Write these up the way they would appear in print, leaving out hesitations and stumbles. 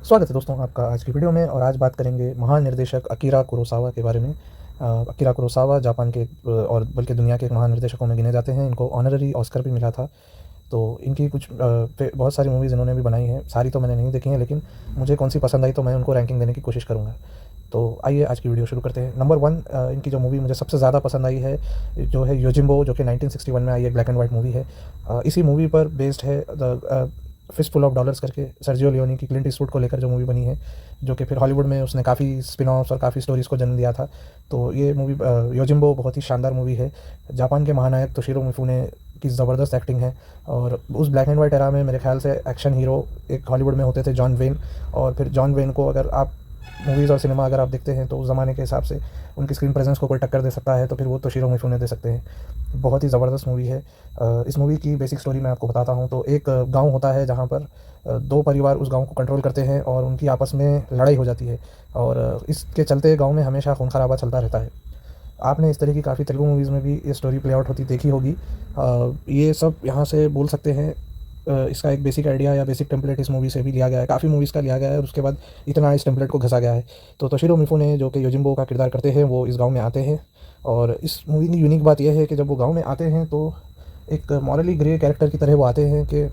स्वागत है दोस्तों आपका आज की वीडियो में। और आज बात करेंगे महान निर्देशक अकीरा कुरोसावा के बारे में। अकीरा कुरोसावा जापान के और बल्कि दुनिया के एक महान निर्देशकों में गिने जाते हैं। इनको ऑनररी ऑस्कर भी मिला था। तो इनकी कुछ बहुत सारी मूवीज़ इन्होंने भी बनाई हैं। सारी तो मैंने नहीं देखी हैं, लेकिन मुझे कौन सी पसंद आई तो मैं उनको रैंकिंग देने की कोशिश करूँगा। तो आइए आज की वीडियो शुरू करते हैं। नंबर 1 इनकी जो मूवी मुझे सबसे ज़्यादा पसंद आई है जो है योजिम्बो, जो कि 1961 में आई एक ब्लैक एंड वाइट मूवी है। इसी मूवी पर बेस्ड है द फिस्टफुल ऑफ डॉलर्स करके सर्जियो लियोनी की क्लिंट ईस्टवुड को लेकर जो मूवी बनी है, जो कि फिर हॉलीवुड में उसने काफ़ी स्पिन ऑफ्स और काफ़ी स्टोरीज़ को जन्म दिया था। तो ये मूवी योजिम्बो बहुत ही शानदार मूवी है। जापान के महानायक तोशिरो मिफुने की ज़बरदस्त एक्टिंग है। और उस ब्लैक एंड वाइट एरा में मेरे ख्याल से एक्शन हीरो एक हॉलीवुड में होते थे जॉन वेन। और फिर जॉन वेन को अगर आप मूवीज़ और सिनेमा अगर आप देखते हैं तो उस ज़माने के हिसाब से उनकी स्क्रीन प्रेजेंस को कोई टक्कर दे सकता है तो फिर वो तोशिरो मिफुने दे सकते हैं। बहुत ही ज़बरदस्त मूवी है। इस मूवी की बेसिक स्टोरी मैं आपको बताता हूँ। तो एक गांव होता है जहाँ पर दो परिवार उस गांव को कंट्रोल करते हैं और उनकी आपस में लड़ाई हो जाती है। और इसके चलते गांव में हमेशा खून खराबा चलता रहता है। आपने इस तरह की काफ़ी तेलुगु मूवीज़ में भी ये स्टोरी प्ले आउट होती देखी होगी। ये सब यहाँ से बोल सकते हैं। इसका एक बेसिक आइडिया या बेसिक टेम्पलेट इस मूवी से भी लिया गया है। काफ़ी मूवीज़ का लिया गया है और उसके बाद इतना इस टेम्पलेट को घसा गया है। तो तोशिरो मिफुने जो कि योजिम्बो का किरदार करते हैं वो इस गांव में आते हैं। और इस मूवी की यूनिक बात यह है कि जब वो गांव में आते हैं तो एक मॉरली ग्रे कैरेक्टर की तरह वो आते हैं कि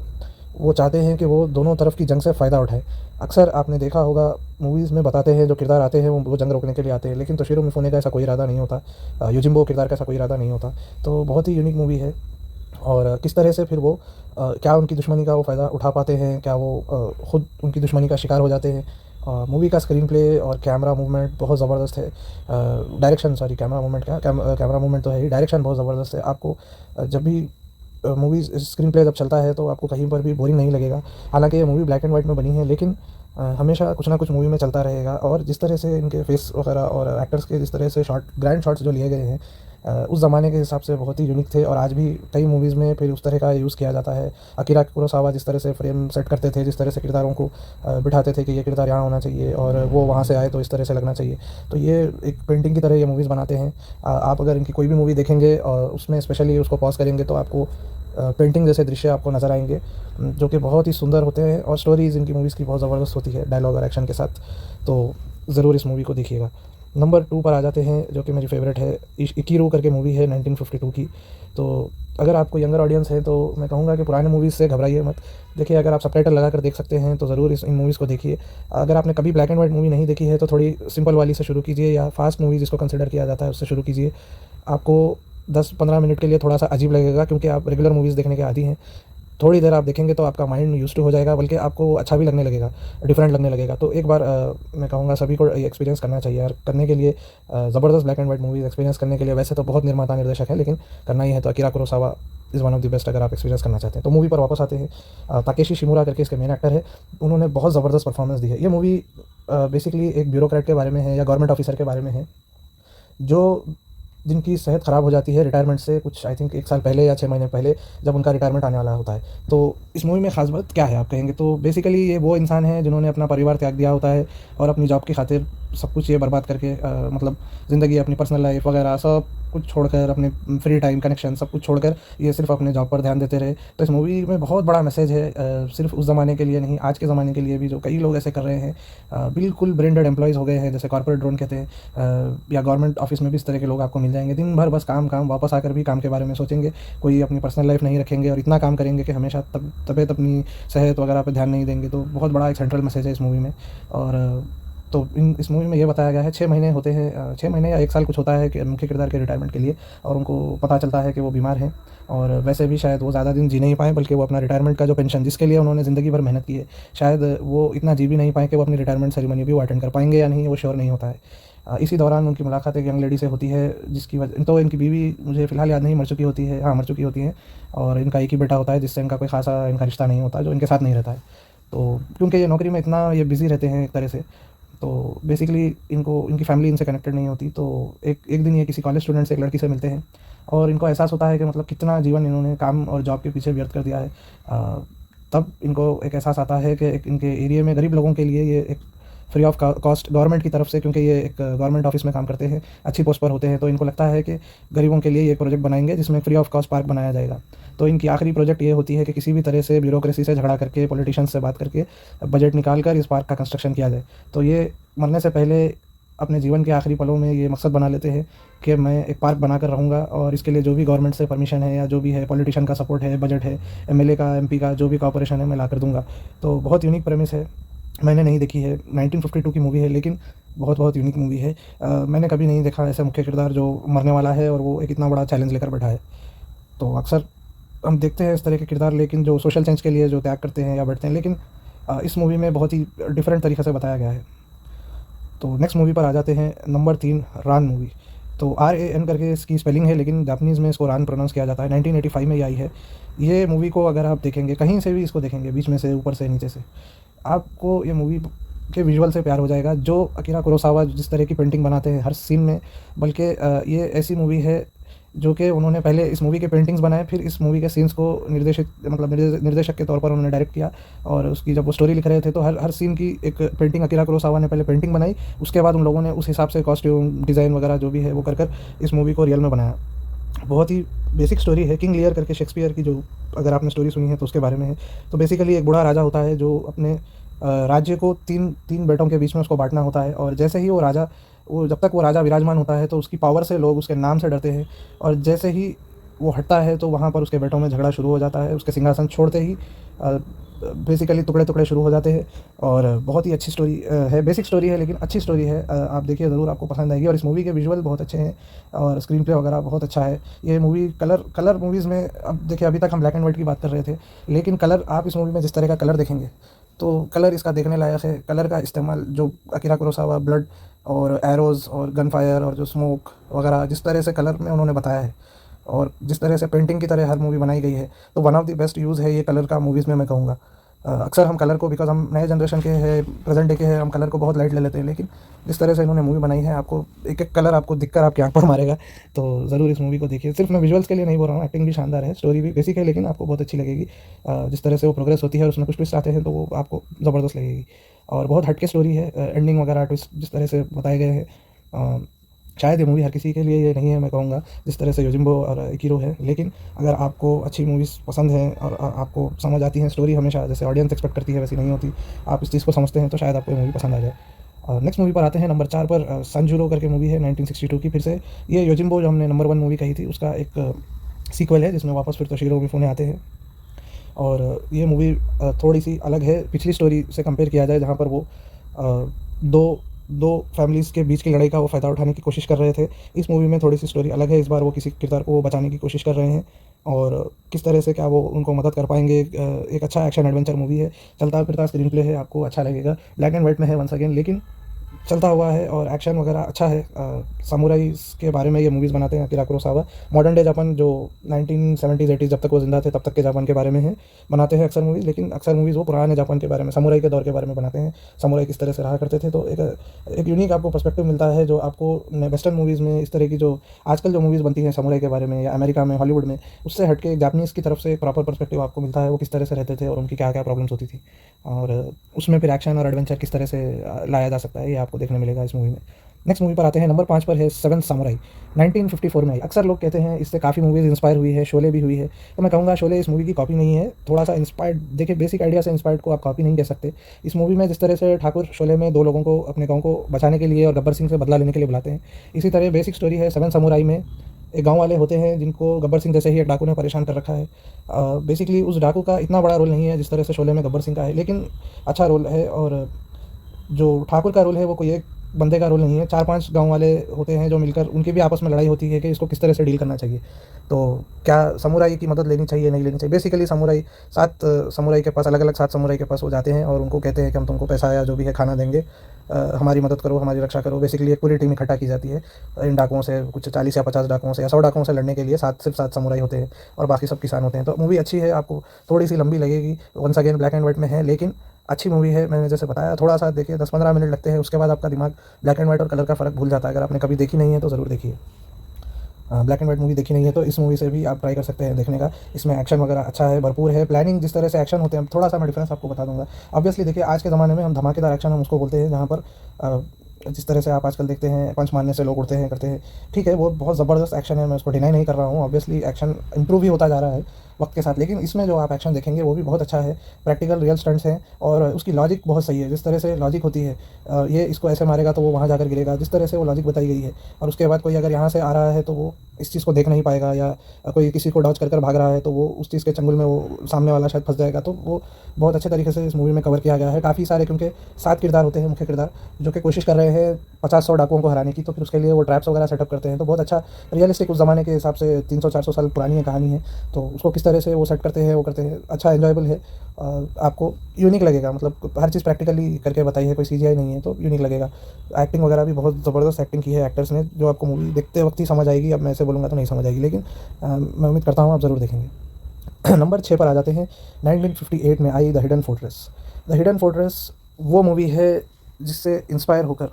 वो चाहते हैं कि वो दोनों तरफ की जंग से फ़ायदा उठाएं। अक्सर आपने देखा होगा मूवीज़ में बताते हैं जो किरदार आते हैं वो जंग रोकने के लिए आते हैं, लेकिन तोशिरो मिफुने का ऐसा कोई इरादा नहीं होता। योजिम्बो किरदार का ऐसा कोई इरादा नहीं होता। तो बहुत ही यूनिक मूवी है। और किस तरह से फिर वो क्या उनकी दुश्मनी का वो फ़ायदा उठा पाते हैं, क्या वो ख़ुद उनकी दुश्मनी का शिकार हो जाते हैं। मूवी का स्क्रीन प्ले और कैमरा मूवमेंट बहुत ज़बरदस्त है। डायरेक्शन सॉरी कैमरा मूवमेंट क्या कैमरा मूवमेंट तो है ही, डायरेक्शन बहुत ज़बरदस्त है। आपको जब भी मूवी स्क्रीन प्ले जब चलता है तो आपको कहीं पर भी बोरिंग नहीं लगेगा। हालांकि ये मूवी ब्लैक एंड वाइट में बनी है, लेकिन हमेशा कुछ ना कुछ मूवी में चलता रहेगा। और जिस तरह से इनके फेस वगैरह और एक्टर्स के जिस तरह से ग्रैंड शॉट्स जो लिए गए हैं उस ज़माने के हिसाब से बहुत ही यूनिक थे। और आज भी कई मूवीज़ में फिर उस तरह का यूज़ किया जाता है। अकीरा कुरोसावा जिस तरह से फ्रेम सेट करते थे, जिस तरह से किरदारों को बिठाते थे कि ये किरदार यहाँ होना चाहिए और वो वहाँ से आए तो इस तरह से लगना चाहिए। तो ये एक पेंटिंग की तरह ये मूवीज़ बनाते हैं। आप अगर इनकी कोई भी मूवी देखेंगे और उसमें स्पेशली उसको पॉज करेंगे तो आपको पेंटिंग जैसे दृश्य आपको नज़र आएंगे जो कि बहुत ही सुंदर होते हैं। और स्टोरीज़ इनकी मूवीज़ की बहुत ज़बरदस्त होती है डायलॉग और एक्शन के साथ। तो ज़रूर इस मूवी को देखिएगा। नंबर 2 पर आ जाते हैं जो कि मेरी फेवरेट है। इकीरो करके मूवी है 1952 की। तो अगर आपको यंगर ऑडियंस है तो मैं कहूँगा कि पुराने मूवीज़ से घबराइए मत। देखिए, अगर आप सबटाइटल लगा कर देख सकते हैं तो ज़रूर इन मूवीज़ को देखिए। अगर आपने कभी ब्लैक एंड वाइट मूवी नहीं देखी है तो थोड़ी सिंपल वाली से शुरू कीजिए या फास्ट मूवी जिसको कंसिडर किया जाता है उससे शुरू कीजिए। आपको 10-15 मिनट के लिए थोड़ा सा अजीब लगेगा क्योंकि आप रेगुलर मूवीज़ देखने के आदी हैं। थोड़ी देर आप देखेंगे तो आपका माइंड यूज़ टू हो जाएगा, बल्कि आपको अच्छा भी लगने लगेगा, डिफरेंट लगने लगेगा। तो एक बार मैं कहूँगा सभी को ये एक्सपीरियंस करना चाहिए। और करने के लिए ज़बरदस्त black and white movies experience करने के लिए वैसे तो बहुत निर्माता निर्देशक है, लेकिन करना ही है तो Akira Kurosawa is one of the best अगर आप एक्सपीरियंस करना चाहते हैं। तो मूवी पर वापस आते हैं। ताकेशी शिमुरा करके इसके मेन एक्टर है। उन्होंने बहुत ज़बरदस्त परफॉर्मेंस दी है। ये मूवी बेसिकली एक ब्यूरोक्रेट के बारे में है या गवर्नमेंट ऑफिसर के बारे में है जो जिनकी सेहत ख़राब हो जाती है रिटायरमेंट से कुछ आई थिंक 1 साल पहले या 6 महीने पहले, जब उनका रिटायरमेंट आने वाला होता है। तो इस मूवी में ख़ास बात क्या है आप कहेंगे, तो बेसिकली ये वो इंसान है जिन्होंने अपना परिवार त्याग दिया होता है और अपनी जॉब की खातिर सब कुछ ये बर्बाद करके मतलब ज़िंदगी, अपनी पर्सनल लाइफ वगैरह सब कुछ छोड़कर, अपने फ्री टाइम कनेक्शन सब कुछ छोड़कर ये सिर्फ अपने जॉब पर ध्यान देते रहे। तो इस मूवी में बहुत बड़ा मैसेज है, सिर्फ उस ज़माने के लिए नहीं, आज के ज़माने के लिए भी जो कई लोग ऐसे कर रहे हैं। बिल्कुल ब्रेन डेड एम्प्लॉयज़ हो गए हैं, जैसे कॉर्पोरेट ड्रोन कहते हैं। या गवर्नमेंट ऑफिस में भी इस तरह के लोग आपको मिल जाएंगे। दिन भर बस काम काम, वापस आकर भी काम के बारे में सोचेंगे, कोई अपनी पर्सनल लाइफ नहीं रखेंगे और इतना काम करेंगे कि हमेशा तबीयत, अपनी सेहत वगैरह पर ध्यान नहीं देंगे। तो बहुत बड़ा एक सेंट्रल मैसेज है इस मूवी में। और तो इस मूवी में ये बताया गया है 6 महीने होते हैं, 6 महीने या 1 साल कुछ होता है कि मुख्य किरदार के रिटायरमेंट के लिए, और उनको पता चलता है कि वो बीमार हैं। और वैसे भी शायद वो ज़्यादा दिन जी नहीं पाएँ, बल्कि वो अपना रिटायरमेंट का जो पेंशन जिसके लिए उन्होंने ज़िंदगी भर मेहनत की है, शायद वो इतना जी भी नहीं पाएँ कि वो अपनी रिटायरमेंट सेरेमनी भी वो अटेंड कर पाएंगे या नहीं, वो श्योर नहीं होता है। इसी दौरान उनकी मुलाकात एक यंग लेडी से होती है जिसकी वजह, तो इनकी बीवी मुझे फ़िलहाल याद नहीं, मर चुकी होती है, हाँ मर चुकी होती है। और इनका एक ही बेटा होता है जिससे इनका कोई ख़ासा इनका रिश्ता नहीं होता, जो इनके साथ नहीं रहता है। तो क्योंकि ये नौकरी में इतना ये बिज़ी रहते हैं एक तरह से, तो बेसिकली इनकी फैमिली इनसे कनेक्टेड नहीं होती। तो एक दिन ये किसी कॉलेज स्टूडेंट से, एक लड़की से मिलते हैं और इनको एहसास होता है कि मतलब कितना जीवन इन्होंने काम और जॉब के पीछे व्यर्थ कर दिया है। तब इनको एक एहसास आता है कि एक इनके एरिया में गरीब लोगों के लिए ये एक फ्री ऑफ कॉस्ट गवर्नमेंट की तरफ से, क्योंकि ये एक गवर्नमेंट ऑफिस में काम करते हैं, अच्छी पोस्ट पर होते हैं, तो इनको लगता है कि गरीबों के लिए ये प्रोजेक्ट बनाएंगे जिसमें फ्री ऑफ कॉस्ट पार्क बनाया जाएगा। तो इनकी आखिरी प्रोजेक्ट ये होती है कि किसी भी तरह से ब्यूरोक्रेसी से झगड़ा करके, पॉलिटिशियंस से बात करके बजट निकाल कर इस पार्क का कंस्ट्रक्शन किया जाए। तो ये मरने से पहले अपने जीवन के आखिरी पलों में ये मकसद बना लेते हैं कि मैं एक पार्क बनाकर रहूँगा, और इसके लिए जो भी गवर्नमेंट से परमिशन है या जो भी है, पॉलिटिशियन का सपोर्ट है, बजट है, एमएलए का, एमपी का, जो भी कॉर्पोरेशन है, मैं ला कर दूँगा। तो बहुत यूनिक प्रेमिस है, मैंने नहीं देखी है, 1952 की मूवी है, लेकिन बहुत बहुत यूनिक मूवी है। मैंने कभी नहीं देखा ऐसा मुख्य किरदार जो मरने वाला है और वो एक इतना बड़ा चैलेंज लेकर बैठा है। तो अक्सर हम देखते हैं इस तरह के किरदार, लेकिन जो सोशल चेंज के लिए जो त्याग करते हैं या बैठते हैं, लेकिन इस मूवी में बहुत ही डिफरेंट तरीके से बताया गया है। तो नेक्स्ट मूवी पर आ जाते हैं, नंबर 3, रान मूवी। तो RAN करके इसकी स्पेलिंग है, लेकिन जापानीज़ में इसको रान प्रोनाउंस किया जाता है। 1985 में ये आई है। ये मूवी को अगर आप देखेंगे, कहीं से भी इसको देखेंगे, बीच में से, ऊपर से, नीचे से, आपको ये मूवी के विजुअल से प्यार हो जाएगा। जो अकीरा कुरोसावा जिस तरह की पेंटिंग बनाते हैं हर सीन में, बल्कि ये ऐसी मूवी है जो कि उन्होंने पहले इस मूवी के पेंटिंग्स बनाए, फिर इस मूवी के सीन्स को निर्देशक के तौर पर उन्होंने डायरेक्ट किया, और उसकी जब वो स्टोरी लिख रहे थे तो हर हर सीन की एक पेंटिंग अकीरा कुरोसावा ने पहले पेंटिंग बनाई, उसके बाद उन लोगों ने उस हिसाब से कॉस्ट्यूम डिज़ाइन वगैरह जो भी है वो कर इस मूवी को रियल में बनाया। बहुत ही बेसिक स्टोरी है, किंग लियर करके शेक्सपियर की, जो अगर आपने स्टोरी सुनी है तो उसके बारे में है। तो बेसिकली एक बूढ़ा राजा होता है जो अपने राज्य को तीन बेटों के बीच में उसको बाँटना होता है, और जैसे ही वो जब तक वो राजा विराजमान होता है तो उसकी पावर से लोग उसके नाम से डरते हैं, और जैसे ही वो हटता है तो वहाँ पर उसके बेटों में झगड़ा शुरू हो जाता है। उसके सिंहासन छोड़ते ही बेसिकली टुकड़े-टुकड़े शुरू हो जाते हैं, और बहुत ही अच्छी स्टोरी है। बेसिक स्टोरी है लेकिन अच्छी स्टोरी है। आप देखिए ज़रूर, आपको पसंद आएगी। और इस मूवी के विजुअल बहुत अच्छे हैं और स्क्रीन प्ले वगैरह बहुत अच्छा है। ये मूवी कलर मूवीज़ में, अब देखिए अभी तक हम ब्लैक एंड वाइट की बात कर रहे थे, लेकिन कलर आप इस मूवी में जिस तरह का कलर देखेंगे तो कलर इसका देखने लायक है। कलर का इस्तेमाल जो अकीरा कुरोसावा ब्लड और एरोज़ और गन फायर और जो स्मोक वगैरह जिस तरह से कलर में उन्होंने बताया है, और जिस तरह से पेंटिंग की तरह हर मूवी बनाई गई है, तो one of the best use है ये कलर का मूवीज़ में, मैं कहूँगा। अक्सर हम कलर को, बिकॉज़ हम नए जनरेशन के हैं, प्रेजेंट डे के हैं, हम कलर को बहुत लाइट ले लेते हैं, लेकिन जिस तरह से इन्होंने मूवी बनाई है, आपको एक-एक कलर आपको दिखकर आपकी आँख पर मारेगा। तो ज़रूर इस मूवी को देखिए। सिर्फ मैं विजुअल्स के लिए नहीं बोल रहा हूँ, एक्टिंग भी शानदार है, स्टोरी भी बेसिक है, लेकिन आपको बहुत अच्छी लगेगी। जिस तरह से वो प्रोग्रेस होती है और उसमें कुछ ट्विस्ट आते हैं तो वो आपको ज़बरदस्त लगेगी, और बहुत हट के स्टोरी है। एंडिंग वगैरह ट्विस्ट जिस तरह से बताए गए हैं, शायद ये मूवी हर किसी के लिए ये नहीं है, मैं कहूँगा, जिस तरह से योजिम्बो और इकिरो है। लेकिन अगर आपको अच्छी मूवीज़ पसंद हैं और आपको समझ आती हैं, स्टोरी हमेशा जैसे ऑडियंस एक्सपेक्ट करती है वैसी नहीं होती, आप इस चीज़ को समझते हैं, तो शायद आपको ये मूवी पसंद आ जाए। और नेक्स्ट मूवी पर आते हैं, नंबर 4 पर, संजुरो करके मूवी है 1962 की। फिर से ये योजिम्बो जो हमने नंबर 1 मूवी कही थी उसका एक सीक्वल है, जिसमें वापस फिर तोशिरो मिफुने आते हैं। और ये मूवी थोड़ी-सी अलग है पिछली स्टोरी से कंपेयर किया जाए, जहाँ पर वो दो फैमिलीज़ के बीच की लड़ाई का वो फ़ायदा उठाने की कोशिश कर रहे थे। इस मूवी में थोड़ी-सी स्टोरी अलग है। इस बार वो किसी किरदार को बचाने की कोशिश कर रहे हैं, और किस तरह से क्या वो उनको मदद कर पाएँगे। एक अच्छा एक्शन एडवेंचर मूवी है, चलता-फिरता स्क्रीन प्ले है, आपको अच्छा लगेगा। ब्लैक एंड व्हाइट में है वंस अगेन, लेकिन चलता हुआ है और एक्शन वगैरह अच्छा है। सामुराईज़ के बारे में ये मूवीज़ बनाते हैं Akira Kurosawa. Modern day Japan जो 1970s 80s जब तक वो ज़िंदा थे तब तक के जापान के बारे में है, बनाते हैं अक्सर मूवीज़, लेकिन अक्सर मूवीज़ वो पुराने जापान के बारे में, समुराई के दौर के बारे में बनाते हैं। समुराई किस तरह से रहा करते थे, तो एक यूनिक आपको पर्सपेक्टिव मिलता है, जो आपको वेस्टर्न मूवीज़ में इस तरह की जो आजकल जो मूवीज़ बनती हैं समुराई के बारे में या अमेरिका में, हॉलीवुड में, उससे हट के जापानीज़ की तरफ से एक प्रॉपर पर्सपेक्टिव आपको मिलता है, वो किस तरह से रहते थे और उनकी क्या-क्या प्रॉब्लम्स होती थी, और उसमें फिर एक्शन और एडवेंचर किस तरह से लाया जा सकता है, ये आपको देखने मिलेगा इस मूवी में। नेक्स्ट मूवी पर आते हैं, नंबर 5 पर है सेवंथ समुराई, 1954 में आई। अक्सर लोग कहते हैं इससे काफ़ी मूवीज़ इंस्पायर हुई है, शोले भी हुई है, तो मैं कहूँगा शोले इस मूवी की कॉपी नहीं है, थोड़ा-सा इंस्पायर्ड। देखिए, बेसिक आइडिया से इंस्पायर्ड को आप कॉपी नहीं कह सकते। इस मूवी में जिस तरह से ठाकुर शोले में 2 लोगों को अपने गाँव को बचाने के लिए और गब्बर सिंह से बदला लेने के लिए बुलाते हैं, इसी तरह बेसिक स्टोरी है सेवंथ समुराई में। एक गाँव वाले होते हैं जिनको गब्बर सिंह जैसे ही एक डाकू ने परेशान कर रखा है। बेसिकली उस डाकू का इतना बड़ा रोल नहीं है जिस तरह से शोले में गब्बर सिंह का है, लेकिन अच्छा रोल है। और जो ठाकुर का रोल है वो कोई एक बंदे का रोल नहीं है, 4-5 गाँव वाले होते हैं जो मिलकर, उनकी भी आपस में लड़ाई होती है कि इसको किस तरह से डील करना चाहिए। तो क्या समुराई की मदद लेनी चाहिए, नहीं लेनी चाहिए। बेसिकली समुराई 7 समुराई के पास, अलग-अलग 7 समुराई के पास वो जाते हैं और उनको कहते हैं कि हम तुमको पैसा या जो भी है खाना देंगे, हमारी मदद करो, हमारी रक्षा करो। बेसिकली एक पूरी टीम इकट्ठा की जाती है इन डाकुओं से, कुछ 40 या 50 डाकुओं से या 100 डाकुओं से लड़ने के लिए। सिर्फ 7 समुराई होते हैं और बाकी सब किसान होते हैं। तो मूवी अच्छी है, आपको थोड़ी-सी लंबी लगेगी, once again black and white में है, लेकिन अच्छी मूवी है। मैंने जैसे बताया, थोड़ा-सा देखिए, 10-15 मिनट लगते हैं, उसके बाद आपका दिमाग ब्लैक एंड व्हाइट और कलर का फ़र्क भूल जाता है। अगर आपने कभी देखी नहीं है तो ज़रूर देखिए। ब्लैक एंड वाइट मूवी देखी नहीं है तो इस मूवी से भी आप ट्राई कर सकते हैं देखने का। इसमें एक्शन वगैरह अच्छा है, भरपूर है, प्लानिंग जिस तरह से एक्शन होते हैं, थोड़ा सा मैं डिफरेंस आपको बता दूंगा। ऑब्वियसली देखिए, आज के ज़माने में हम धमाकेदार एक्शन हम उसको बोलते हैं, जहाँ पर जिस तरह से आप आजकल देखते हैं पंच मारने से लोग उड़ते हैं करते हैं, ठीक है, वो बहुत ज़बरदस्त एक्शन है, मैं उसको डिनाई नहीं कर रहा हूँ। ऑब्वियसली एक्शन इंप्रूव ही होता जा रहा है वक्त के साथ, लेकिन इसमें जो आप एक्शन देखेंगे वो भी बहुत अच्छा है, प्रैक्टिकल रियल स्टंट्स हैं और उसकी लॉजिक बहुत सही है। जिस तरह से लॉजिक होती है, ये इसको ऐसे मारेगा तो वो वहाँ जाकर गिरेगा, जिस तरह से वो लॉजिक बताई गई है, और उसके बाद कोई अगर यहाँ से आ रहा है तो वो इस चीज़ को देख नहीं पाएगा, या कोई किसी को डॉज कर भाग रहा है तो वो उस चीज़ के चंगुल में वो सामने वाला शायद फंस जाएगा। तो वो बहुत अच्छे तरीके से इस मूवी में कवर किया गया है। काफ़ी सारे, क्योंकि 7 किरदार होते हैं मुख्य किरदार, जो कि कोशिश कर रहे हैं 50-100 डाकुओं को हराने की, तो फिर उसके लिए वो ट्रैप्स वगैरह सेटअप करते हैं। तो बहुत अच्छा रियलिस्टिक, उस ज़माने के हिसाब से 300-400 साल पुरानी है कहानी है, तो उसको किस तरह से वो सेट करते हैं, वो करते हैं, अच्छा एन्जॉयबल है। आपको यूनिक लगेगा, मतलब हर चीज़ प्रैक्टिकली करके बताई है, कोई सीजीआई नहीं है, तो यूनिक लगेगा। एक्टिंग वगैरह भी बहुत ज़बरदस्त एक्टिंग की है एक्टर्स ने, जो आपको मूवी देखते वक्त ही समझ आएगी। अब मैं ऐसे बोलूँगा तो नहीं समझ आएगी, लेकिन मैं उम्मीद करता हूँ आप ज़रूर देखेंगे। नंबर 6 पर आ जाते हैं। 1958 में आई the hidden fortress. The hidden fortress वो मूवी है जिससे इंस्पायर होकर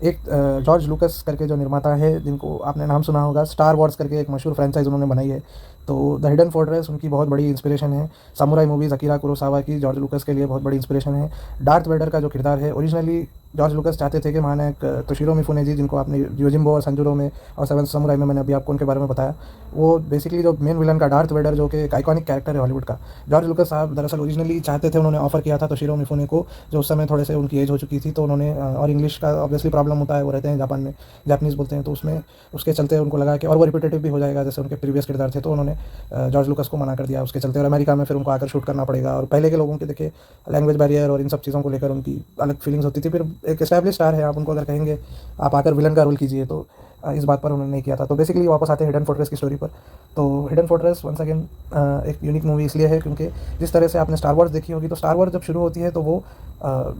एक जॉर्ज लूकस करके जो निर्माता है, जिनको आपने नाम सुना होगा, स्टार वॉर्स करके एक मशहूर फ्रेंचाइज उन्होंने बनाई है, तो द हिडन फोर्ट्रेस उनकी बहुत बड़ी इंस्पिरेशन है। सामुराई मूवीज़ अकीरा कुरोसावा की जॉर्ज लूकस के लिए बहुत बड़ी इंस्पिरेशन है। डार्थ वेडर का जो किरदार है, ओरिजिनली जॉर्ज लूकस चाहते थे कि महानायक तोशिरो मिफुने जी, जिनको आपने योजिम्बो और संजुरो में और सेवन समुराई में मैंने अभी आपको उनके बारे में बताया, वो बेसिकली जो मेन विलन का डार्थ वेडर, जो कि एक आइकॉनिक कैरेक्टर है हॉलीवुड का, जॉर्ज लूकस साहब दरअसल ओरिजिनली चाहते थे, उन्होंने ऑफर किया था तोशिरो मिफुने को, जो उस समय थोड़े से उनकी एज हो चुकी थी, तो उन्होंने और इंग्लिश का ऑब्वियसली प्रॉब्लम होता है, वो रहते हैं जापान में, जापानीज़ बोलते हैं, तो उसमें उसके चलते उनको लगा कि और वो रिपीटेटिव भी हो जाएगा जैसे उनके प्रीवियस किरदार थे, तो उन्होंने जॉर्ज लूकस को मना कर दिया उसके चलते। और अमेरिका में फिर उनको आकर शूट करना पड़ेगा, और पहले के लोगों के देखिए लैंग्वेज बैरियर और इन सब चीज़ों को लेकर उनकी अलग फीलिंग्स होती थी। फिर एक एस्टैब्लिश स्टार है, आप उनको अगर कहेंगे आप आकर विलन का रोल कीजिए, तो इस बात पर उन्होंने नहीं किया था। तो बेसिकली वापस आते हैं हिडन फोर्ट्रेस की स्टोरी पर। तो हिडन फोर्ट्रेस वंस अगेन एक यूनिक मूवी इसलिए है क्योंकि जिस तरह से आपने स्टार वॉर्स देखी होगी, तो स्टार वॉर्स जब शुरू होती है तो वो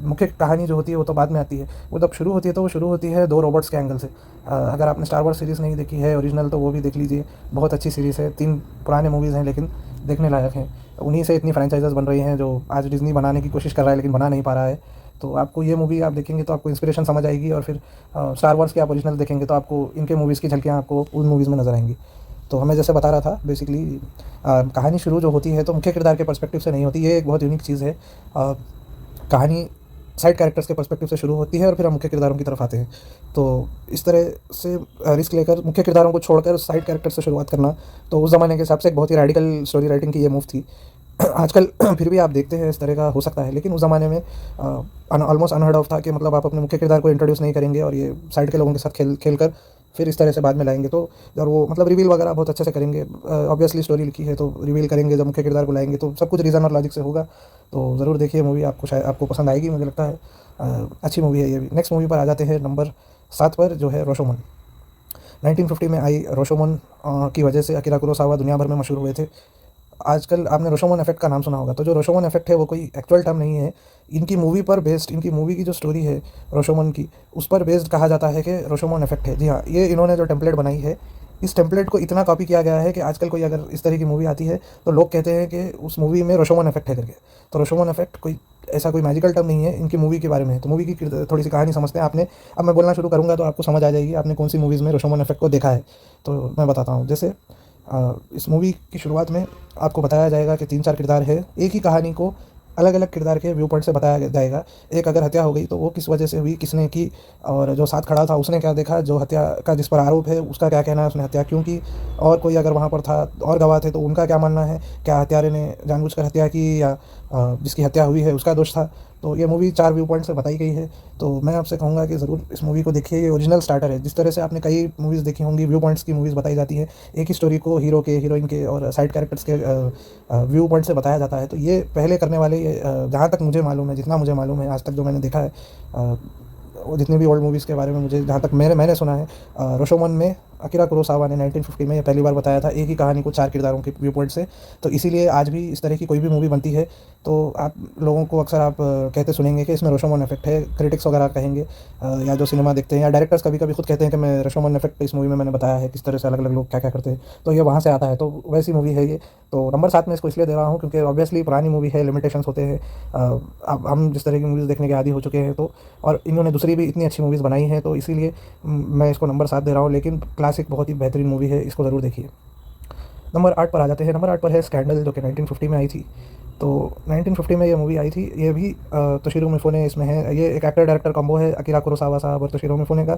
मुख्य कहानी जो होती है वो तो बाद में आती है। वो जब शुरू होती है तो वो शुरू होती है 2 रोबोट्स के एंगल से। अगर आपने स्टार वॉर्स सीरीज़ नहीं देखी है ओरिजिनल, तो वो भी देख लीजिए, बहुत अच्छी सीरीज़ है। 3 पुराने मूवीज़ हैं लेकिन देखने लायक हैं। उन्हीं से इतनी फ्रेंचाइजेस बन रही हैं जो आज डिज़नी बनाने की कोशिश कर रहा है लेकिन बना नहीं पा रहा है। तो आपको ये मूवी आप देखेंगे तो आपको इंस्पिरेशन समझ आएगी, और फिर स्टार वॉर्स के आप ओरिजिनल देखेंगे तो आपको इनके मूवीज़ की झलकियाँ आपको उन मूवीज़ में नज़र आएंगी। तो हमें जैसे बता रहा था बेसिकली कहानी शुरू जो होती है तो मुख्य किरदार के पर्सपेक्टिव से नहीं होती, ये एक बहुत यूनिक चीज़ है। कहानी साइड कैरेक्टर्स के पर्सपेक्टिव से शुरू होती है और फिर हम मुख्य किरदारों की तरफ आते हैं। तो इस तरह से रिस्क लेकर मुख्य किरदारों को छोड़कर साइड कैरेक्टर से शुरुआत करना, तो उस ज़माने के हिसाब से एक बहुत ही रेडिकल स्टोरी राइटिंग की ये मूव थी। आजकल फिर भी आप देखते हैं इस तरह का हो सकता है, लेकिन उस ज़माने में ऑलमोस्ट अनहर्ड ऑफ था कि मतलब आप अपने मुख्य किरदार को इंट्रोड्यूस नहीं करेंगे और ये साइड के लोगों के साथ खेल कर फिर इस तरह से बाद में लाएंगे। तो और वो मतलब रिवील वगैरह बहुत अच्छे से करेंगे। ऑब्वियसली स्टोरी लिखी है तो रिवील करेंगे, जब मुख्य किरदार को लाएंगे तो सब कुछ रीज़न और लॉजिक से होगा। तो ज़रूर देखिए मूवी, आपको शायद आपको पसंद आएगी, मुझे लगता है अच्छी मूवी है ये भी। नेक्स्ट मूवी पर आ जाते हैं नंबर 7 पर, जो है रोशोमन। 1950 में आई रोशोमन की वजह से अकीरा कुरोसावा दुनिया भर में मशहूर हुए थे। आजकल आपने रोशोमन इफेक्ट का नाम सुना होगा, तो जो रोशोमन इफेक्ट है वो कोई एक्चुअल टर्म नहीं है। इनकी मूवी पर बेस्ड, इनकी मूवी की जो स्टोरी है रोशोमन की, उस पर बेस्ड कहा जाता है कि रोशोमन इफेक्ट है। जी हाँ, ये इन्होंने जो टेम्पलेट बनाई है, इस टेम्पलेट को इतना कॉपी किया गया है कि आजकल कोई अगर इस तरह की मूवी आती है तो लोग कहते हैं कि उस मूवी में रोशोमन इफेक्ट है करके। तो रोशोमन इफेक्ट कोई ऐसा कोई मैजिकल टर्म नहीं है, इनकी मूवी के बारे में है। तो मूवी की थोड़ी सी कहानी समझते हैं आपने। अब मैं बोलना शुरू करूँगा तो आपको समझ आ जाएगी आपने कौन सी मूवीज़ में रोशोमन इफेक्ट को देखा है। तो मैं बताता हूँ। जैसे इस मूवी की शुरुआत में आपको बताया जाएगा कि 3-4 किरदार है, एक ही कहानी को अलग अलग किरदार के व्यू पॉइंट से बताया जाएगा। एक अगर हत्या हो गई तो वो किस वजह से हुई, किसने की, और जो साथ खड़ा था उसने क्या देखा, जो हत्या का जिस पर आरोप है उसका क्या कहना है, उसने हत्या क्यों की, और कोई अगर वहाँ पर था और गवाह थे तो उनका क्या मानना है, क्या हत्यारे ने जानबूझकर हत्या की या जिसकी हत्या हुई है उसका दोष था। तो ये मूवी 4 व्यू पॉइंट से बताई गई है। तो मैं आपसे कहूँगा कि ज़रूर इस मूवी को देखिए, ये ओरिजिनल स्टार्टर है। जिस तरह से आपने कई मूवीज़ देखी होंगी व्यू पॉइंट्स की मूवीज़ बताई जाती है, एक ही स्टोरी को हीरो के, हीरोइन के और साइड कैरेक्टर्स के व्यू पॉइंट से बताया जाता है। तो ये पहले करने वाले, जहाँ तक मुझे मालूम है, जितना मुझे मालूम है आज तक जो मैंने देखा है, वो जितनी भी ओल्ड मूवीज़ के बारे में मुझे जहाँ तक मैंने सुना है, रोशोमन में अकीरा कुरोसावा ने 1950 में ये पहली बार बताया था एक ही कहानी को 4 किरदारों के व्यू पॉइंट से। तो इसीलिए आज भी इस तरह की कोई भी मूवी बनती है तो आप लोगों को अक्सर आप कहते सुनेंगे कि इसमें रोशोमन इफेक्ट है। क्रिटिक्स वगैरह कहेंगे या जो सिनेमा देखते हैं या डायरेक्टर्स कभी कभी खुद कहते हैं कि मैं रोशोमन इफेक्ट इस मूवी में मैंने बताया है, किस तरह से अलग अलग लोग क्या क्या करते हैं। तो ये वहाँ से आता है, तो वैसी मूवी है ये। तो नंबर 7 में इसको इसलिए दे रहा हूँ क्योंकि ऑब्वियसली पुरानी मूवी है, लिमिटेशंस होते हैं। अब हम जिस तरह की मूवीज़ देखने के आदी हो चुके हैं, तो और इन्होंने दूसरी भी इतनी अच्छी मूवीज़ बनाई हैं, तो इसीलिए मैं इसको नंबर 7 दे रहा हूँ। लेकिन क्लासिक क्लासिक बहुत ही बेहतरीन मूवी है, इसको ज़रूर देखिए। नंबर 8 पर आ जाते हैं। नंबर 8 पर है स्कैंडल, जो कि 1950 में आई थी। तो 1950 में ये मूवी आई थी। ये भी तोशिरो मिफुने इसमें है। ये एक एक्टर डायरेक्टर कॉम्बो है, अकीरा कुरोसावा साहब और तोशिरो मिफुने का।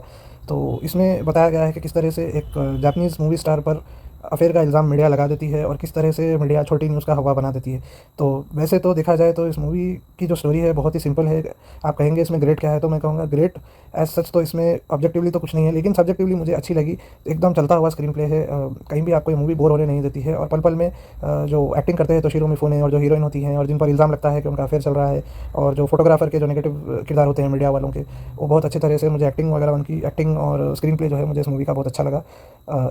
तो इसमें बताया गया है कि किस तरह से एक जापानीज़ मूवी स्टार पर अफेयर का इल्ज़ाम मीडिया लगा देती है और किस तरह से मीडिया छोटी न्यूज़ का हवा बना देती है। तो वैसे तो देखा जाए तो इस मूवी की जो स्टोरी है बहुत ही सिंपल है। आप कहेंगे इसमें ग्रेट क्या है, तो मैं कहूँगा ग्रेट एज़ सच तो इसमें ऑब्जेक्टिवली तो कुछ नहीं है, लेकिन सब्जेक्टिवली मुझे अच्छी लगी। एकदम चलता हुआ स्क्रीन प्ले है, कहीं भी आपको ये मूवी बोर होने नहीं देती है। और पल-पल में जो एक्टिंग करते हैं तोशिरो मिफुने और जो हीरोइन होती हैं और जिन पर इल्ज़ाम लगता है कि उनका अफेयर चल रहा है, और जो फोटोग्राफर के जो नेगेटिव किरदार होते हैं मीडिया वालों के, वो बहुत अच्छी तरह से मुझे एक्टिंग वगैरह, उनकी एक्टिंग और स्क्रीन प्ले जो है मुझे इस मूवी का बहुत अच्छा लगा।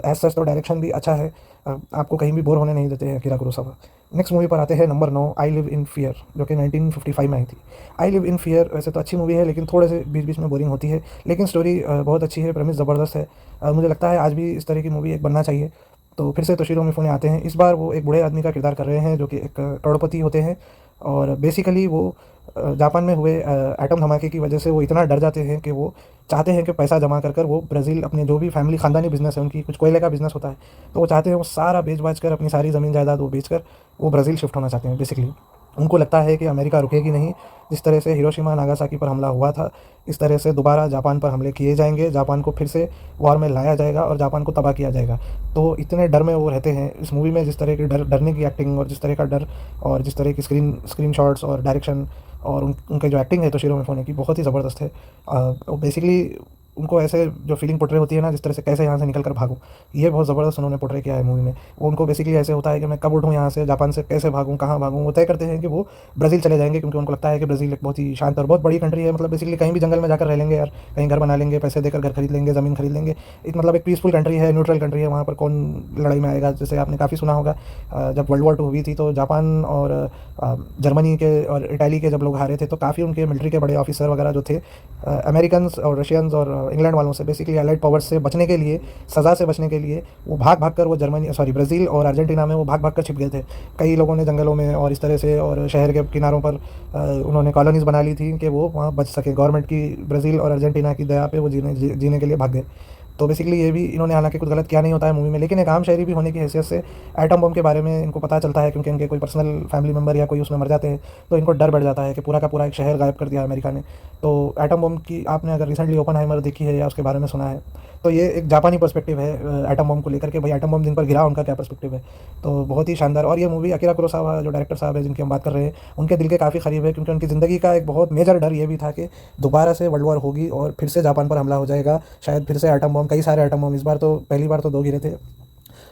एज़ सच तो डायरेक्शन भी अच्छा है, आपको कहीं भी बोर होने नहीं देते हैं अकीरा कुरोसावा। नेक्स्ट मूवी पर आते हैं number 9, I live in fear, जो कि 1955 में आई थी। आई लिव इन फ़ियर वैसे तो अच्छी मूवी है, लेकिन थोड़े से बीच-बीच में बोरिंग होती है, लेकिन स्टोरी बहुत अच्छी है, प्रेमिस ज़बरदस्त है। मुझे लगता है आज भी इस तरह की मूवी एक बनना चाहिए। तो फिर से तोशिरो मिफुने आते हैं। इस बार वो एक बूढ़े आदमी का किरदार कर रहे हैं, जो कि एक करोड़पति होते हैं। और बेसिकली वो जापान में हुए एटम धमाके की वजह से वो इतना डर जाते हैं कि वो चाहते हैं कि पैसा जमा कर कर वो ब्राज़ील, अपने जो भी फैमिली ख़ानदानी बिज़नेस है उनकी, कुछ कोयले का बिज़नेस होता है, तो वो चाहते हैं वो सारा बेच-बाच कर, अपनी सारी ज़मीन जायदाद वो बेच कर वो ब्राज़ील शिफ्ट होना चाहते हैं बेसिकली। उनको लगता है कि अमेरिका रुकेगी नहीं। जिस तरह से हिरोशिमा नागासाकी पर हमला हुआ था, इस तरह से दोबारा जापान पर हमले किए जाएँगे, जापान को फिर से वॉर में लाया जाएगा और जापान को तबाह किया जाएगा। तो इतने डर में वो रहते हैं इस मूवी में। जिस तरह की डरने की एक्टिंग और जिस तरह का डर और जिस तरह की स्क्रीन शॉट्स और डायरेक्शन और उनके जो एक्टिंग है तोशिरो मिफुने की, बहुत ही ज़बरदस्त है। बेसिकली उनको ऐसे जो फीलिंग पोर्ट्रे होती है ना, जिस तरह से कैसे यहाँ से निकल कर भागूँ, ये बहुत ज़बरदस्त उन्होंने पोर्ट्रे किया है मूवी में। वो उनको बेसिकली ऐसे होता है कि मैं कब उठूँ यहाँ से, जापान से कैसे भागूँ, कहाँ भागूँ। वो तय करते हैं कि वो ब्राज़ील चले जाएँगे, क्योंकि उनको लगता है कि ब्राज़ील एक बहुत ही शांत और बहुत बड़ी कंट्री है। मतलब बेसिकली कहीं भी जंगल में जाकर रह लेंगे यार, कहीं घर बना लेंगे, पैसे देकर घर खरीद लेंगे, ज़मीन खरीद लेंगे। एक मतलब एक पीसफुल कंट्री है, न्यूट्रल कंट्री है, वहाँ पर कौन लड़ाई में आएगा। जैसे आपने काफ़ी सुना होगा, जब वर्ल्ड वॉर 2 हुई थी तो जापान और जर्मनी के और इटली के जब लोग हारे थे, तो काफ़ी उनके मिलिट्री के बड़े ऑफिसर वगैरह जो थे, अमेरिकन्स और रशियंस और इंग्लैंड वालों से, बेसिकली अलाइड पावर्स से बचने के लिए, सज़ा से बचने के लिए, वो भाग कर वो ब्राज़ील और अर्जेंटीना में वो भाग कर छिप गए थे। कई लोगों ने जंगलों में और इस तरह से और शहर के किनारों पर उन्होंने कॉलोनीज़ बना ली थी कि वो वहाँ बच सके। गवर्नमेंट की ब्राज़ील और अर्जेंटीना की दया पे वो जीने के लिए भाग गए। तो बेसिकली ये भी इन्होंने हालांकि कुछ गलत किया नहीं होता है मूवी में, लेकिन एक आम शहरी भी होने की हैसियत से एटम बम के बारे में इनको पता चलता है, क्योंकि इनके कोई पर्सनल फैमिली मेम्बर या कोई उसमें मर जाते हैं, तो इनको डर बढ़ जाता है कि पूरा का पूरा एक शहर गायब कर दिया अमेरिका ने। तो एटम बम की आपने अगर रिसेंटली ओपनहाइमर देखी है या उसके बारे में सुना है, तो ये एक जापानी पर्सपेक्टिव है एटम बम को लेकर के, भाई एटम बम जिन पर गिरा उनका क्या पर्सपेक्टिव है। तो बहुत ही शानदार। और ये मूवी अकीरा कुरोसावा जो डायरेक्टर साहब है जिनकी हम बात कर रहे हैं, उनके दिल के काफ़ी करीब है, क्योंकि उनकी ज़िंदगी का एक बहुत मेजर डर ये भी था कि दोबारा से वर्ल्ड वॉर होगी और फिर से जापान पर हमला हो जाएगा, शायद फिर से एटम बम, कई सारे एटम बम। इस बार तो पहली बार तो 2 गिरे थे।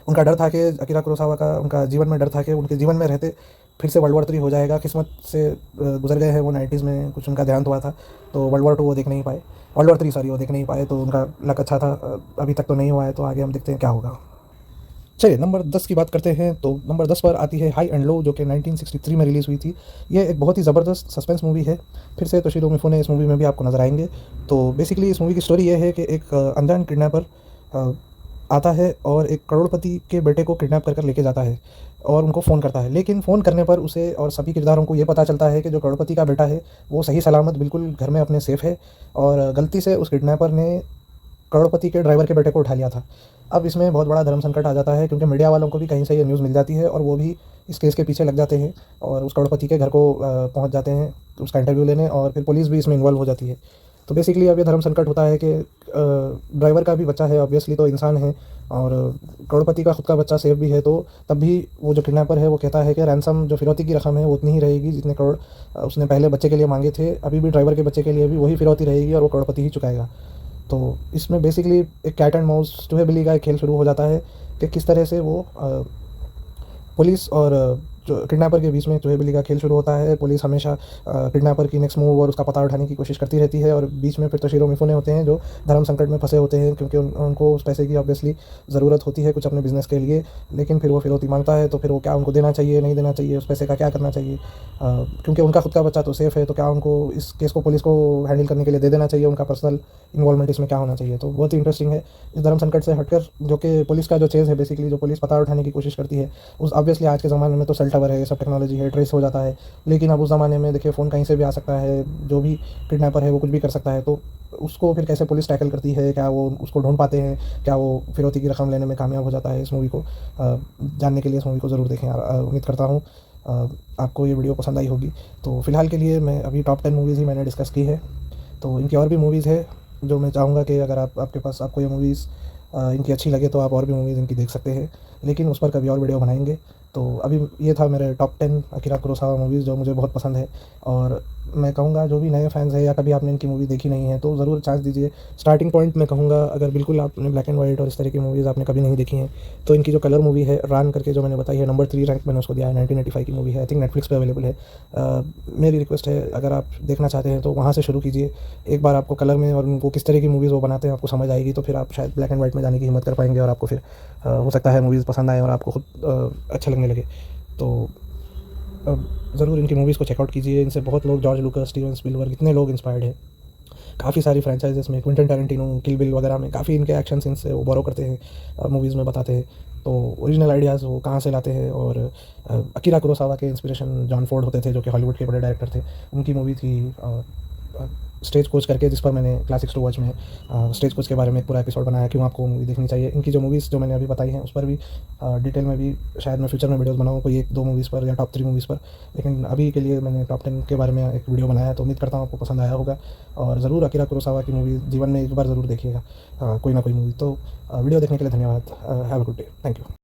उनका डर था कि अकीरा कुरोसावा का, उनका जीवन में डर था कि उनके जीवन में रहते फिर से वर्ल्ड वॉर 3 हो जाएगा। किस्मत से गुजर गए हैं वो, 90s में कुछ उनका देहांत हुआ था, तो वर्ल्ड वॉर 2 वो देख नहीं पाए, वर्ल्ड वॉर 3 सॉरी वो देख नहीं पाए। तो उनका लक अच्छा था, अभी तक तो नहीं हुआ है, तो आगे हम देखते हैं क्या होगा। चलिए नंबर 10 की बात करते हैं। तो नंबर 10 पर आती है हाई एंड लो, जो कि 1963 में रिलीज़ हुई थी। ये एक बहुत ही ज़बरदस्त सस्पेंस मूवी है। फिर से तोशिरो मिफुने इस मूवी में भी आपको नज़र आएंगे। तो बेसिकली इस मूवी की स्टोरी ये है कि एक अनजान किडनैपर आता है और एक करोड़पति के बेटे को किडनैप कर लेके जाता है और उनको फ़ोन करता है। लेकिन फ़ोन करने पर उसे और सभी किरदारों को ये पता चलता है कि जो करोड़पति का बेटा है वो सही सलामत बिल्कुल घर में अपने सेफ़ है, और गलती से उस किडनैपर ने करोड़पति के ड्राइवर के बेटे को उठा लिया था। अब इसमें बहुत बड़ा धर्म संकट आ जाता है, क्योंकि मीडिया वालों को भी कहीं से ये न्यूज़ मिल जाती है और वो भी इस केस के पीछे लग जाते हैं और उस करोड़पति के घर को पहुंच जाते हैं उसका इंटरव्यू लेने, और फिर पुलिस भी इसमें इन्वॉल्व हो जाती है। तो बेसिकली अब ये धर्म संकट होता है कि ड्राइवर का भी बच्चा है, ऑब्वियसली तो इंसान है, और करोड़पति का खुद का बच्चा सेफ भी है। तो तब भी वो जो किडनैपर है वो कहता है कि रैंसम जो फिरौती की रकम है वो उतनी ही रहेगी जितने करोड़ उसने पहले बच्चे के लिए मांगे थे, अभी भी ड्राइवर के बच्चे के लिए भी वही फिरौती रहेगी और वो करोड़पति ही चुकाएगा। तो इसमें बेसिकली एक कैट एंड माउस, चूहे बिल्ली का एक खेल शुरू हो जाता है कि किस तरह से वो पुलिस और जो किडनैपर के बीच में चूहे बिल्ली का खेल शुरू होता है। पुलिस हमेशा किडनैपर की नेक्स्ट मूव और उसका पता उठाने की कोशिश करती रहती है, और बीच में फिर तोशिरो मिफुने होते हैं जो धर्म संकट में फंसे होते हैं, क्योंकि उनको उस पैसे की ऑब्वियसली ज़रूरत होती है कुछ अपने बिज़नेस के लिए। लेकिन फिर वो फिरौती मांगता है, तो फिर वो क्या उनको देना चाहिए, नहीं देना चाहिए, उस पैसे का क्या करना चाहिए, क्योंकि उनका खुद का बच्चा तो सेफ़ है, तो क्या उनको इस केस को पुलिस को हैंडल करने के लिए दे देना चाहिए, उनका पर्सनल इन्वॉल्वमेंट इसमें क्या होना चाहिए। तो बहुत ही इंटरेस्टिंग है। इस धर्म संकट से हटकर जो कि पुलिस का जो चेज़ है, बेसिकली जो पुलिस पता उठाने की कोशिश करती है, उस ऑब्वियसली आज के ज़माने में तो सेल्टन टावर है, ये सब टेक्नोलॉजी है, ट्रेस हो जाता है। लेकिन अब उस ज़माने में देखिए फ़ोन कहीं से भी आ सकता है, जो भी किडनैपर है वो कुछ भी कर सकता है, तो उसको फिर कैसे पुलिस टैकल करती है, क्या वो उसको ढूँढ पाते हैं, क्या वो फिरौती की रकम लेने में कामयाब हो जाता है? इस मूवी को जानने के लिए इस मूवी को ज़रूर देखें यार। उम्मीद करता हूँ आपको ये वीडियो पसंद आई होगी। तो फ़िलहाल के लिए मैं अभी टॉप 10 मूवीज़ ही मैंने डिस्कस की है, तो इनकी और भी मूवीज़ है जो मैं चाहूँगा कि अगर आपके पास आपको ये मूवीज़ इनकी अच्छी लगे तो आप और भी मूवीज़ इनकी देख सकते हैं, लेकिन उस पर कभी और वीडियो बनाएँगे। तो अभी ये था मेरे टॉप 10 अकीरा कुरोसावा मूवीज़ जो मुझे बहुत पसंद है, और मैं कहूँगा जो भी नए फैन्स हैं या कभी आपने इनकी मूवी देखी नहीं है तो ज़रूर चांस दीजिए। स्टार्टिंग पॉइंट मैं कहूँगा, अगर बिल्कुल आपने ब्लैक एंड वाइट और इस तरह की मूवीज़ आपने कभी नहीं देखी हैं, तो इनकी जो कलर मूवी है रान करके जो मैंने बताई है, नंबर 3 रैंक मैंने उसको दिया है, 1985 की मूवी है, आई थिंक नेटफ्लिक्स पे अवेलेबल है। मेरी रिक्वेस्ट है, अगर आप देखना चाहते हैं तो वहाँ से शुरू कीजिए। एक बार आपको कलर में और उनको किस तरह की मूवीज़ वो बनाते हैं आपको समझ आएगी, तो फिर आप शायद ब्लैक एंड वाइट में जाने की हिम्मत कर पाएँगे और आपको फिर हो सकता है मूवीज़ पसंद आएँ और आपको खुद अच्छा लगने लगे। तो ज़रूर इनकी मूवीज़ को चेकआउट कीजिए। इनसे बहुत लोग, जॉर्ज लूकास, स्टीवन स्पीलबर्ग, इतने लोग इंस्पायर्ड हैं। काफ़ी सारी फ्रैंचाइज़ेस में, क्विंटन टैरेंटिनो, किल बिल वगैरह में काफ़ी इनके एक्शन सीन्स से वो बोरो करते हैं, मूवीज़ में बताते हैं। तो ओरिजिनल आइडियाज़ वो कहाँ से लाते हैं, और अकीरा कुरोसावा के इंस्पिरेशन जॉन फोर्ड होते थे जो कि हॉलीवुड के बड़े डायरेक्टर थे। उनकी मूवी थी स्टेज कोच करके, जिस पर मैंने क्लासिक्स टू वॉच में स्टेज कोच के बारे में एक पूरा एपिसोड बनाया, क्यों आपको मूवी देखनी चाहिए। इनकी जो मूवीज़ जो मैंने अभी बताई हैं उस पर भी डिटेल में भी शायद मैं फ्यूचर में वीडियोज़ बनाऊँ, कोई 1-2 मूवीज़ पर या टॉप 3 मूवीज़ पर। लेकिन अभी के लिए मैंने टॉप 10 के बारे में एक वीडियो बनाया है, तो उम्मीद करता हूँ आपको पसंद आया होगा, और ज़रूर अकीरा कुरोसावा की मूवी जीवन में एक बार ज़रूर देखिएगा, कोई ना कोई मूवी। तो वीडियो देखने के लिए धन्यवाद। Have a good day. Thank you.